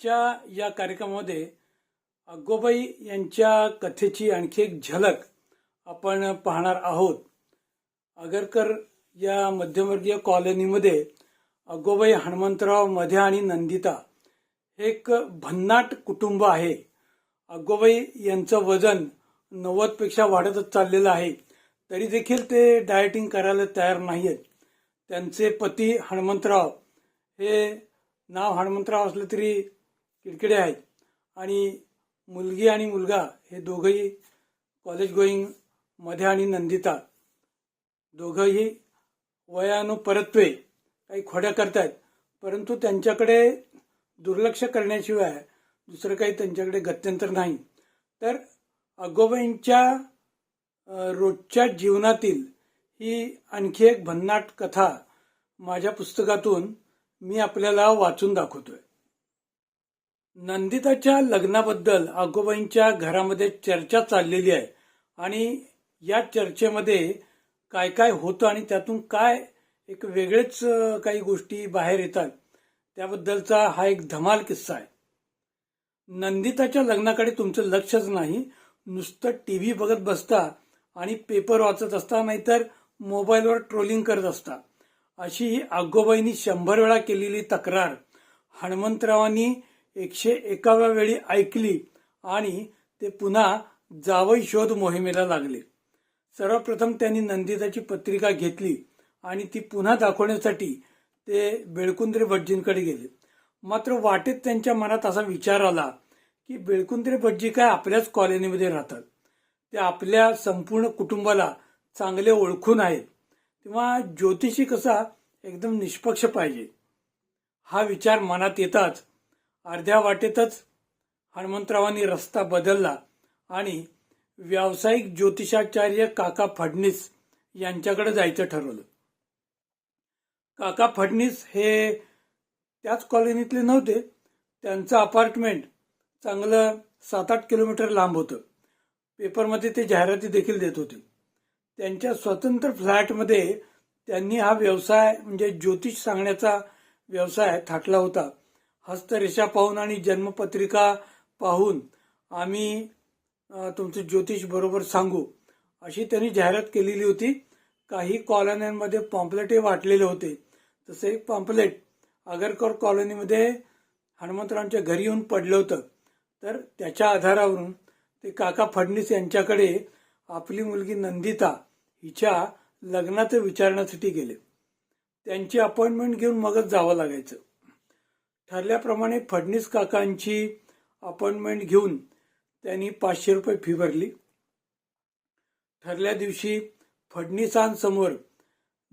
आजच्या या कार्यक्रमामध्ये अग्गोबाई यांच्या कथेची आणखी एक झलक आपण पाहणार आहोत. आगरकर या मध्यमवर्गीय कॉलनीमध्ये अग्गोबाई, हनुमंतराव, मध्या आणि नंदिता हे एक भन्नाट कुटुंब आहे. अग्गोबाई यांचं वजन 90 पेक्षा वाढतच चाललेलं आहे, तरी देखील ते डाएटिंग करायला तयार नाहीत. त्यांचे पती हनुमंतराव हे नाव हनुमंतराव असलं तरी किडकिडे आहेत आणि मुलगी आणि मुलगा हे दोघंही कॉलेज गोईंग. मध्या आणि नंदिता दोघंही वयानुपरत्वे काही खोड्या करतायत, परंतु त्यांच्याकडे दुर्लक्ष करण्याशिवाय दुसरं काही त्यांच्याकडे गत्यंतर नाही. तर अग्गोबाईंच्या रोजच्या जीवनातील ही आणखी एक भन्नाट कथा माझ्या पुस्तकातून मी आपल्याला वाचून दाखवतोय. नंदिताच्या लग्नाबद्दल अग्गोबाईंच्या घरामध्ये चर्चा चाललेली आहे आणि या चर्चेमध्ये काय काय होतं आणि त्यातून काय एक वेगळेच काही गोष्टी बाहेर येतात त्याबद्दलचा हा एक धमाल किस्सा आहे. नंदिताच्या लग्नाकडे तुमचं लक्षच नाही, नुसतं टीव्ही बघत बसता आणि पेपर वाचत असता, नाहीतर मोबाईलवर ट्रोलिंग करत असता, अशी ही अग्गोबाईंनी 100 वेळा केलेली तक्रार हनुमंतरावांनी 101व्या वेळी ऐकली आणि ते पुन्हा जावई शोध मोहिमेला लागले. सर्वप्रथम त्यांनी नंदिताची पत्रिका घेतली आणि ती पुन्हा दाखवण्यासाठी ते बेळकुंद्रे भटजींकडे गेले. मात्र वाटेत त्यांच्या मनात असा विचार आला की बेळकुंद्रे भटजी काय आपल्याच कॉलनीमध्ये राहतात, ते आपल्या संपूर्ण कुटुंबाला चांगले ओळखून आहेत, तेव्हा ज्योतिषी कसा एकदम निष्पक्ष पाहिजे. हा विचार मनात येताच अर्ध्या वाटेतच हनुमंतरावांनी रस्ता बदलला आणि व्यावसायिक ज्योतिषाचार्य काका फडणीस यांच्याकडे जायचं ठरवलं. काका फडणीस हे त्याच कॉलनीतले नव्हते, त्यांचं अपार्टमेंट चांगलं 7-8 किलोमीटर लांब होतं. पेपरमध्ये ते जाहिराती देखील देत होते. त्यांच्या स्वतंत्र फ्लॅटमध्ये त्यांनी हा व्यवसाय म्हणजे ज्योतिष सांगण्याचा व्यवसाय थाटला होता. हस्तरेषा पाहून आणि जन्मपत्रिका पाहून आम्ही तुमचं ज्योतिष बरोबर सांगू, अशी त्यांनी जाहिरात केलेली होती. काही कॉलन्यांमध्ये पॉम्पलेटही वाटलेले होते. तसं एक पॉम्पलेट आगरकर कॉलनीमध्ये हनुमंतरावांच्या घरी येऊन पडलं होतं. तर त्याच्या आधारावरून ते काका फडणीस यांच्याकडे आपली मुलगी नंदिता हिच्या लग्नाचं विचारण्यासाठी गेले. त्यांची अपॉइंटमेंट घेऊन मगच जावं लागायचं. ठरल्याप्रमाणे फडणीस काकांची अपॉइंटमेंट घेऊन त्यांनी 500 रुपये फी भरली. ठरल्या दिवशी फडणीसांसमोर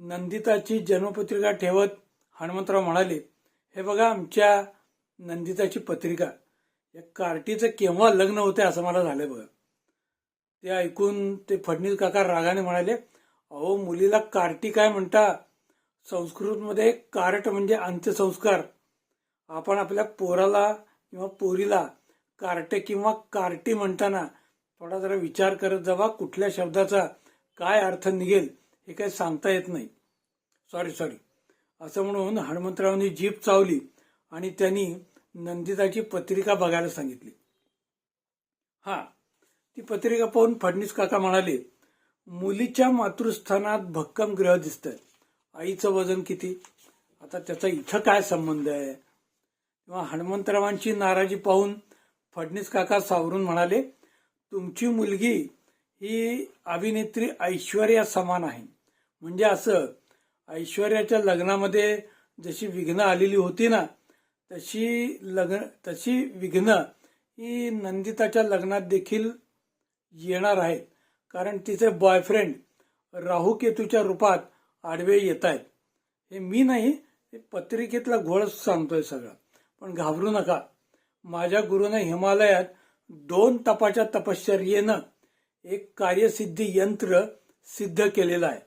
नंदिताची जन्मपत्रिका ठेवत हनुमंतराव म्हणाले, हे बघा आमच्या नंदिताची पत्रिका, या कार्टीचं केव्हा लग्न होते असं मला झालं बघा. ते ऐकून ते फडणीस काका रागाने म्हणाले, अहो मुलीला कार्टी काय म्हणता, संस्कृतमध्ये कार्ट म्हणजे अंत्यसंस्कार. आपण आपल्या पोराला किंवा पोरीला कार्टे किंवा कार्टी म्हणताना थोडा जरा विचार करत जावा, कुठल्या शब्दाचा काय अर्थ निघेल हे काही सांगता येत नाही. सॉरी असं म्हणून हनुमंतरावांनी जीभ चावली आणि त्यांनी नंदिताची पत्रिका बघायला सांगितली. ती पत्रिका पाहून फडणीस काका म्हणाले, मुलीच्या मातृस्थानात भक्कम ग्रह दिसतात, आईचं वजन किती, आता त्याचा इथं काय संबंध आहे. तेव्हा हनुमंतरावांची नाराजी पाहून फडणीस काका सावरून म्हणाले, तुमची मुलगी ही अभिनेत्री ऐश्वर्या समान आहे. म्हणजे असं, ऐश्वर्याच्या लग्नामध्ये जशी विघ्न आलेली होती ना, तशी विघ्न ही नंदिताच्या लग्नात देखील येणार आहेत. कारण तिचे बॉयफ्रेंड राहू केतूच्या रूपात आडवे येत आहेत. हे मी नाही, हे पत्रिकेतला घोळच सांगतोय सगळं. पण घाबरू नका, माझ्या गुरुनं हिमालयात 2 तपाच्या तपश्चर्येनं एक कार्यसिद्धी यंत्र सिद्ध केलेलं आहे.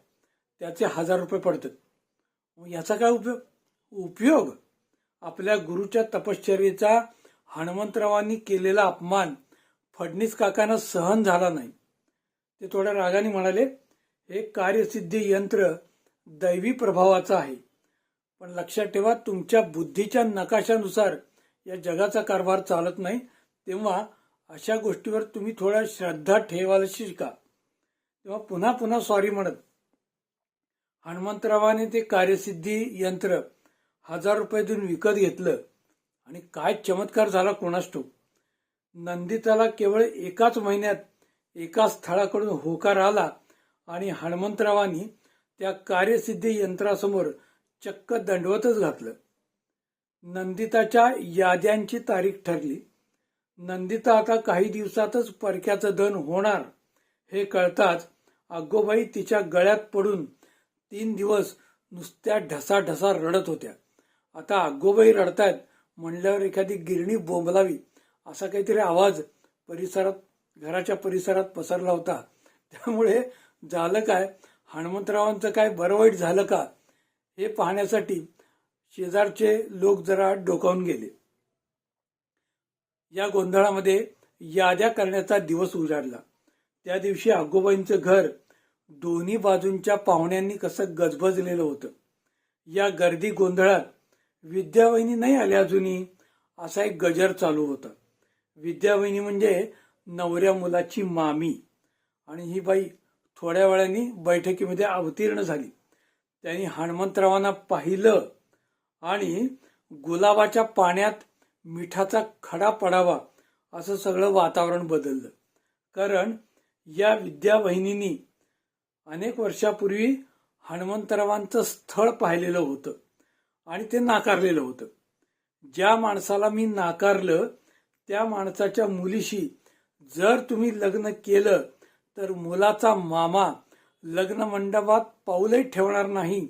त्याचे 1000 रुपये पडतात. याचा काय उपयोग? आपल्या गुरुच्या तपश्चर्येचा हनुमंतरावांनी केलेला अपमान फडणीस काकांना सहन झाला नाही. ते थोड्या रागाने म्हणाले, हे कार्यसिद्धी यंत्र दैवी प्रभावाचं आहे, पण लक्षात ठेवा तुमच्या बुद्धीच्या नकाशानुसार या जगाचा कारभार चालत नाही, तेव्हा अशा गोष्टीवर तुम्ही थोड्या श्रद्धा ठेवायला शिका. तेव्हा पुन्हा पुन्हा सॉरी म्हणत हनुमंतरावाने ते कार्यसिद्धी यंत्र 1000 रुपये देऊन विकत घेतलं आणि काय चमत्कार झाला कोणास ठाऊक. नंदिताला केवळ एकाच महिन्यात एका स्थळाकडून होकार आला आणि हनुमंतरावांनी त्या कार्यसिद्धी यंत्रासमोर चक्क दंडवतच घातलं. नंदिताच्या याद्यांची तारीख ठरली. नंदिता आता काही दिवसातच परक्याचं धन होणार हे कळताच अग्गोबाई तिच्या गळ्यात पडून 3 दिवस नुसत्या ढसाढसा रडत होत्या. आता अग्गोबाई रडतायत म्हणल्यावर एखादी गिरणी बोंबलावी असा काहीतरी आवाज घराच्या परिसरात पसरला होता. त्यामुळे झालं काय, हनुमंतरावांचं काय बरं वाईट झालं का हे पाहण्यासाठी शेजारचे लोक जरा डोकावून गेले. या गोंधळामध्ये याद्या करण्याचा दिवस उजाडला. त्या दिवशी अग्गोबाईंचं घर दोन्ही बाजूंच्या पाहुण्यांनी कसं गजबजलेलं होतं. या गर्दी गोंधळात विद्यावहिनी नाही आल्या अजूनही असा एक गजर चालू होता. विद्यावहिनी म्हणजे नवऱ्या मुलाची मामी, आणि ही बाई थोड्या वेळाने बैठकीमध्ये अवतीर्ण झाली. त्यांनी हनुमंतरावांना पाहिलं आणि गुलाबाच्या पाण्यात मिठाचा खडा पडावा असं सगळं वातावरण बदललं. कारण या विद्यावहिनींनी अनेक वर्षापूर्वी हनुमंतरावांचं स्थळ पाहिलेलं होतं आणि ते नाकारलेलं होतं. ज्या माणसाला मी नाकारलं त्या माणसाच्या मुलीशी जर तुम्ही लग्न केलं तर मुलाचा मामा लग्न मंडपात पाऊलही ठेवणार नाही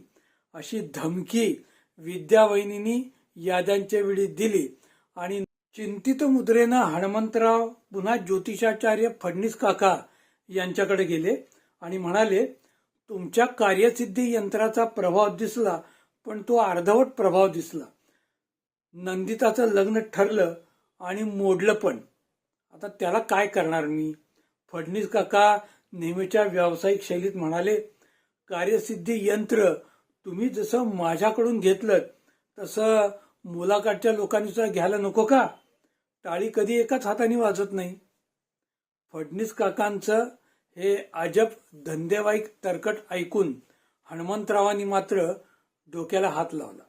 अशी धमकी विद्यावहिनींनी याद्यांच्या वेळी दिली. आणि चिंतित मुद्रेनं हनुमंतराव पुन्हा ज्योतिषाचार्य फडणीस काका यांच्याकडे गेले आणि म्हणाले, तुमच्या कार्यसिद्धी यंत्राचा प्रभाव दिसला, पण तो अर्धवट प्रभाव दिसला. नंदिताचं लग्न ठरलं आणि मोडलं पण. आता त्याला काय करणार मी? फडणीस काका नेहमीच्या व्यावसायिक शैलीत म्हणाले, कार्यसिद्धी यंत्र तुम्ही जसं माझ्याकडून घेतलं तसं मुलाकडच्या लोकांनी सुद्धा घ्यायला नको का? टाळी कधी एकाच हाताने वाजत नाही. फडणीस काकांचं हे अजब धंदेवाईक तरकट ऐकून हनुमंतरावांनी मात्र डोक्याला हात लावला.